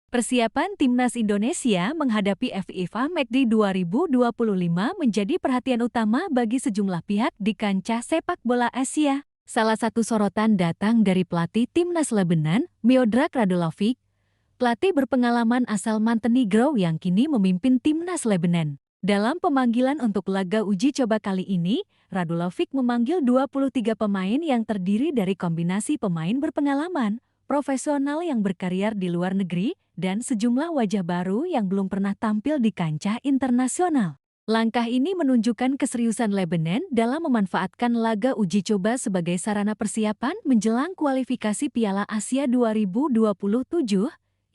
Persiapan Timnas Indonesia menghadapi FIFA Matchday 2025 menjadi perhatian utama bagi sejumlah pihak di kancah sepak bola Asia. Salah satu sorotan datang dari pelatih Timnas Lebanon, Miodrag Radulovic, pelatih berpengalaman asal Montenegro yang kini memimpin Timnas Lebanon. Dalam pemanggilan untuk laga uji coba kali ini, Radulovic memanggil 23 pemain yang terdiri dari kombinasi pemain berpengalaman, profesional yang berkarir di luar negeri, dan sejumlah wajah baru yang belum pernah tampil di kancah internasional. Langkah ini menunjukkan keseriusan Lebanon dalam memanfaatkan laga uji coba sebagai sarana persiapan menjelang kualifikasi Piala Asia 2027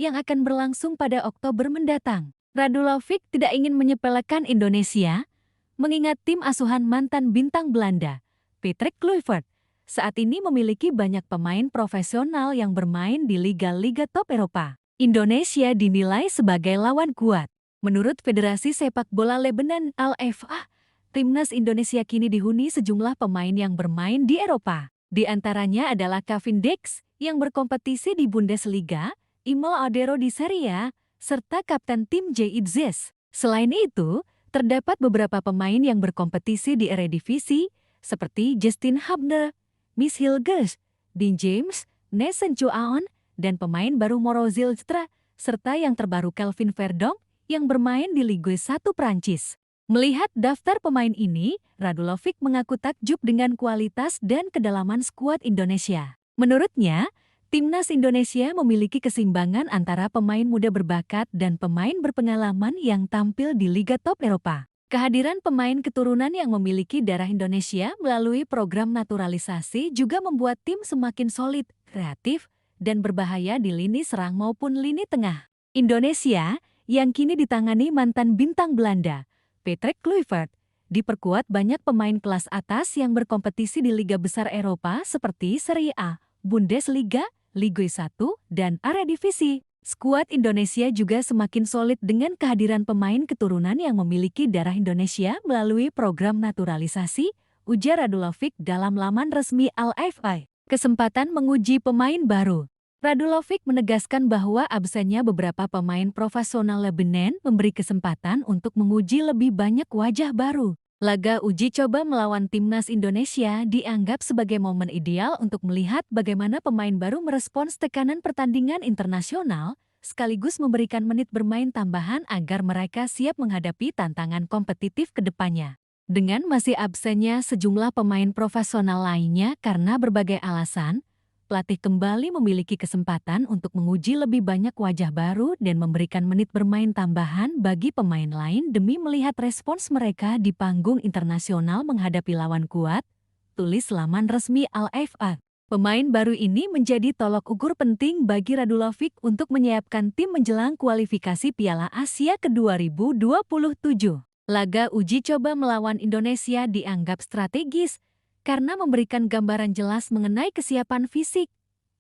yang akan berlangsung pada Oktober mendatang. Radulovic tidak ingin menyepelekan Indonesia, mengingat tim asuhan mantan bintang Belanda, Patrick Kluivert, saat ini memiliki banyak pemain profesional yang bermain di liga-liga top Eropa. Indonesia dinilai sebagai lawan kuat. Menurut Federasi Sepak Bola Lebanon (LFA), Timnas Indonesia kini dihuni sejumlah pemain yang bermain di Eropa. Di antaranya adalah Kevin Dix yang berkompetisi di Bundesliga, Imol Odero di Serie A, serta kapten tim JITZES. Selain itu, terdapat beberapa pemain yang berkompetisi di Eredivisie, seperti Justin Hubner, Miss Hilgers, Dean James, Nathan Joaon, dan pemain baru Moro Zilstra, serta yang terbaru Kelvin Verdonk yang bermain di Ligue 1 Prancis. Melihat daftar pemain ini, Radulovic mengaku takjub dengan kualitas dan kedalaman skuad Indonesia. Menurutnya, Timnas Indonesia memiliki keseimbangan antara pemain muda berbakat dan pemain berpengalaman yang tampil di liga top Eropa. Kehadiran pemain keturunan yang memiliki darah Indonesia melalui program naturalisasi juga membuat tim semakin solid, kreatif, dan berbahaya di lini serang maupun lini tengah. Indonesia, yang kini ditangani mantan bintang Belanda, Patrick Kluivert, diperkuat banyak pemain kelas atas yang berkompetisi di liga besar Eropa seperti Serie A, Bundesliga, Ligue 1, dan Eredivisie. Skuad Indonesia juga semakin solid dengan kehadiran pemain keturunan yang memiliki darah Indonesia melalui program naturalisasi, ujar Radulovic dalam laman resmi LFA. Kesempatan menguji pemain baru. Radulovic menegaskan bahwa absennya beberapa pemain profesional Lebanon memberi kesempatan untuk menguji lebih banyak wajah baru. Laga uji coba melawan Timnas Indonesia dianggap sebagai momen ideal untuk melihat bagaimana pemain baru merespons tekanan pertandingan internasional, sekaligus memberikan menit bermain tambahan agar mereka siap menghadapi tantangan kompetitif ke depannya. Dengan masih absennya sejumlah pemain profesional lainnya karena berbagai alasan, pelatih kembali memiliki kesempatan untuk menguji lebih banyak wajah baru dan memberikan menit bermain tambahan bagi pemain lain demi melihat respons mereka di panggung internasional menghadapi lawan kuat, tulis laman resmi LFA. Pemain baru ini menjadi tolok ukur penting bagi Radulovic untuk menyiapkan tim menjelang kualifikasi Piala Asia ke-2027. Laga uji coba melawan Indonesia dianggap strategis, karena memberikan gambaran jelas mengenai kesiapan fisik,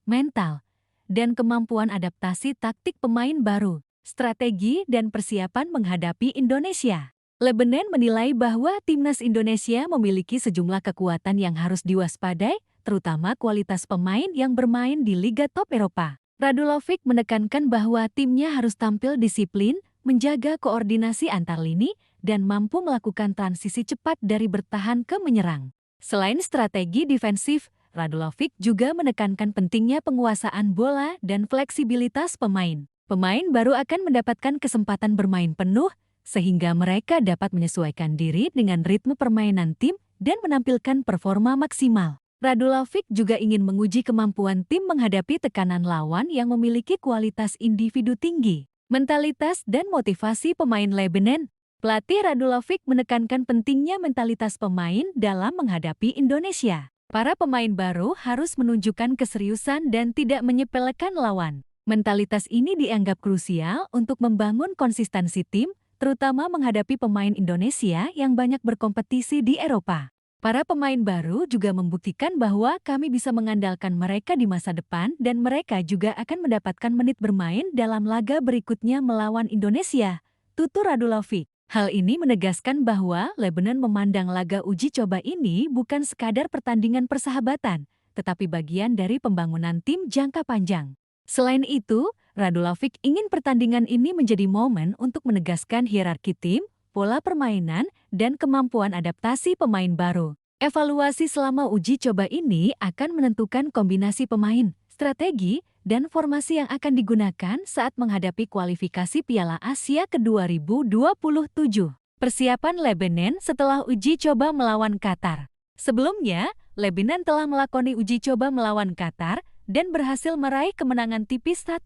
mental, dan kemampuan adaptasi taktik pemain baru, strategi dan persiapan menghadapi Indonesia. Lebanon menilai bahwa Timnas Indonesia memiliki sejumlah kekuatan yang harus diwaspadai, terutama kualitas pemain yang bermain di liga top Eropa. Radulovic menekankan bahwa timnya harus tampil disiplin, menjaga koordinasi antar lini, dan mampu melakukan transisi cepat dari bertahan ke menyerang. Selain strategi defensif, Radulovic juga menekankan pentingnya penguasaan bola dan fleksibilitas pemain. Pemain baru akan mendapatkan kesempatan bermain penuh, sehingga mereka dapat menyesuaikan diri dengan ritme permainan tim dan menampilkan performa maksimal. Radulovic juga ingin menguji kemampuan tim menghadapi tekanan lawan yang memiliki kualitas individu tinggi. Mentalitas dan motivasi pemain Lebanon. Pelatih Radulovic menekankan pentingnya mentalitas pemain dalam menghadapi Indonesia. Para pemain baru harus menunjukkan keseriusan dan tidak menyepelekan lawan. Mentalitas ini dianggap krusial untuk membangun konsistensi tim, terutama menghadapi pemain Indonesia yang banyak berkompetisi di Eropa. Para pemain baru juga membuktikan bahwa kami bisa mengandalkan mereka di masa depan dan mereka juga akan mendapatkan menit bermain dalam laga berikutnya melawan Indonesia, tutur Radulovic. Hal ini menegaskan bahwa Lebanon memandang laga uji coba ini bukan sekadar pertandingan persahabatan, tetapi bagian dari pembangunan tim jangka panjang. Selain itu, Radulovic ingin pertandingan ini menjadi momen untuk menegaskan hierarki tim, pola permainan, dan kemampuan adaptasi pemain baru. Evaluasi selama uji coba ini akan menentukan kombinasi pemain, strategi, dan formasi yang akan digunakan saat menghadapi kualifikasi Piala Asia ke-2027. Persiapan Lebanon setelah uji coba melawan Qatar. Sebelumnya, Lebanon telah melakoni uji coba melawan Qatar dan berhasil meraih kemenangan tipis 1-0.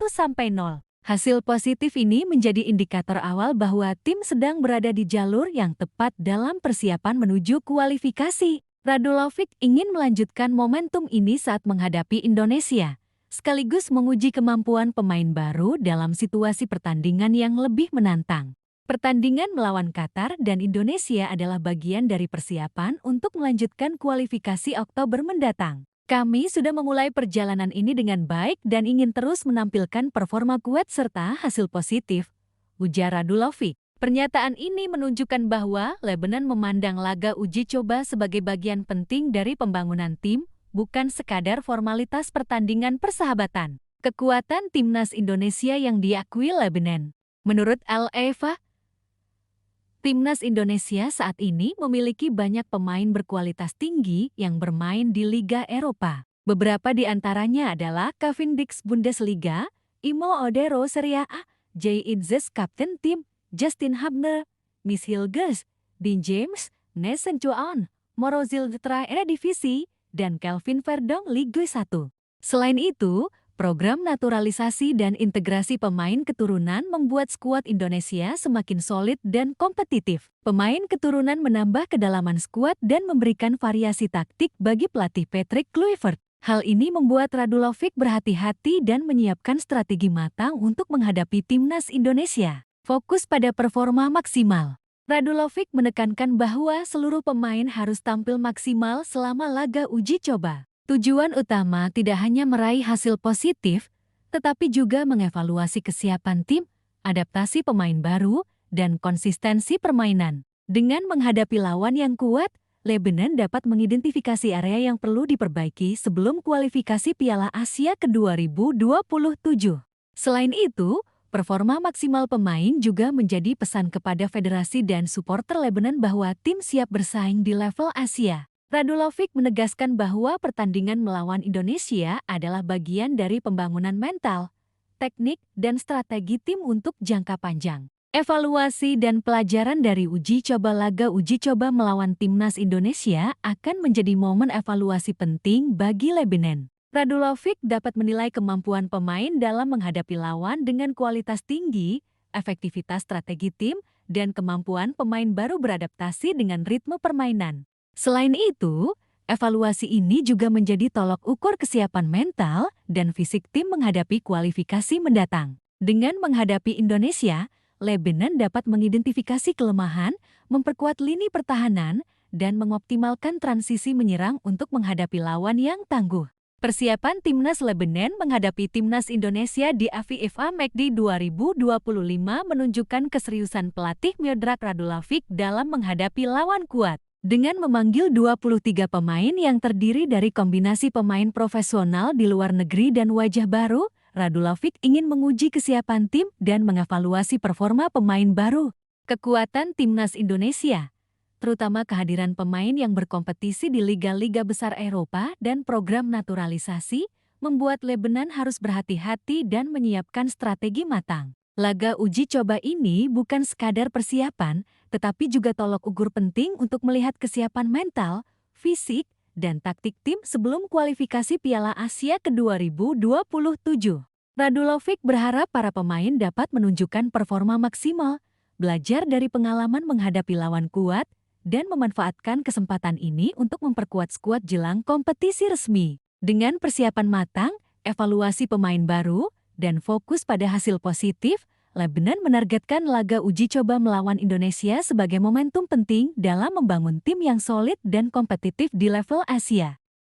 Hasil positif ini menjadi indikator awal bahwa tim sedang berada di jalur yang tepat dalam persiapan menuju kualifikasi. Radulovic ingin melanjutkan momentum ini saat menghadapi Indonesia, sekaligus menguji kemampuan pemain baru dalam situasi pertandingan yang lebih menantang. Pertandingan melawan Qatar dan Indonesia adalah bagian dari persiapan untuk melanjutkan kualifikasi Oktober mendatang. Kami sudah memulai perjalanan ini dengan baik dan ingin terus menampilkan performa kuat serta hasil positif, ujar Radulovic. Pernyataan ini menunjukkan bahwa Lebanon memandang laga uji coba sebagai bagian penting dari pembangunan tim, bukan sekadar formalitas pertandingan persahabatan. Kekuatan timnas Indonesia yang diakui Lebanon. Menurut Al-Eva, timnas Indonesia saat ini memiliki banyak pemain berkualitas tinggi yang bermain di Liga Eropa. Beberapa di antaranya adalah Cavendish Bundesliga, Imo Odero Serie A, Jay Itzes Kapten Tim, Justin Hubner, Miss Hilgers, Dean James, Nathan Joan, Morozil Detra Eredivisie, dan Kelvin Verdong Ligue 1. Selain itu, program naturalisasi dan integrasi pemain keturunan membuat skuad Indonesia semakin solid dan kompetitif. Pemain keturunan menambah kedalaman skuad dan memberikan variasi taktik bagi pelatih Patrick Kluivert. Hal ini membuat Radulovic berhati-hati dan menyiapkan strategi matang untuk menghadapi timnas Indonesia. Fokus pada performa maksimal. Radulovic menekankan bahwa seluruh pemain harus tampil maksimal selama laga uji coba. Tujuan utama tidak hanya meraih hasil positif, tetapi juga mengevaluasi kesiapan tim, adaptasi pemain baru, dan konsistensi permainan. Dengan menghadapi lawan yang kuat, Lebanon dapat mengidentifikasi area yang perlu diperbaiki sebelum kualifikasi Piala Asia ke-2027. Selain itu, performa maksimal pemain juga menjadi pesan kepada federasi dan supporter Lebanon bahwa tim siap bersaing di level Asia. Radulovic menegaskan bahwa pertandingan melawan Indonesia adalah bagian dari pembangunan mental, teknik, dan strategi tim untuk jangka panjang. Evaluasi dan pelajaran dari uji coba laga uji coba melawan timnas Indonesia akan menjadi momen evaluasi penting bagi Lebanon. Radulovic dapat menilai kemampuan pemain dalam menghadapi lawan dengan kualitas tinggi, efektivitas strategi tim, dan kemampuan pemain baru beradaptasi dengan ritme permainan. Selain itu, evaluasi ini juga menjadi tolok ukur kesiapan mental dan fisik tim menghadapi kualifikasi mendatang. Dengan menghadapi Indonesia, Lebanon dapat mengidentifikasi kelemahan, memperkuat lini pertahanan, dan mengoptimalkan transisi menyerang untuk menghadapi lawan yang tangguh. Persiapan timnas Lebanon menghadapi timnas Indonesia di FIFA Matchday 2025 menunjukkan keseriusan pelatih Miodrag Radulovic dalam menghadapi lawan kuat. Dengan memanggil 23 pemain yang terdiri dari kombinasi pemain profesional di luar negeri dan wajah baru, Radulovic ingin menguji kesiapan tim dan mengevaluasi performa pemain baru. Kekuatan timnas Indonesia, terutama kehadiran pemain yang berkompetisi di liga-liga besar Eropa dan program naturalisasi, membuat Lebanon harus berhati-hati dan menyiapkan strategi matang. Laga uji coba ini bukan sekadar persiapan, tetapi juga tolok ukur penting untuk melihat kesiapan mental, fisik, dan taktik tim sebelum kualifikasi Piala Asia ke-2027. Radulovic berharap para pemain dapat menunjukkan performa maksimal, belajar dari pengalaman menghadapi lawan kuat, dan memanfaatkan kesempatan ini untuk memperkuat skuad jelang kompetisi resmi. Dengan persiapan matang, evaluasi pemain baru, dan fokus pada hasil positif, Lebanon menargetkan laga uji coba melawan Indonesia sebagai momentum penting dalam membangun tim yang solid dan kompetitif di level Asia.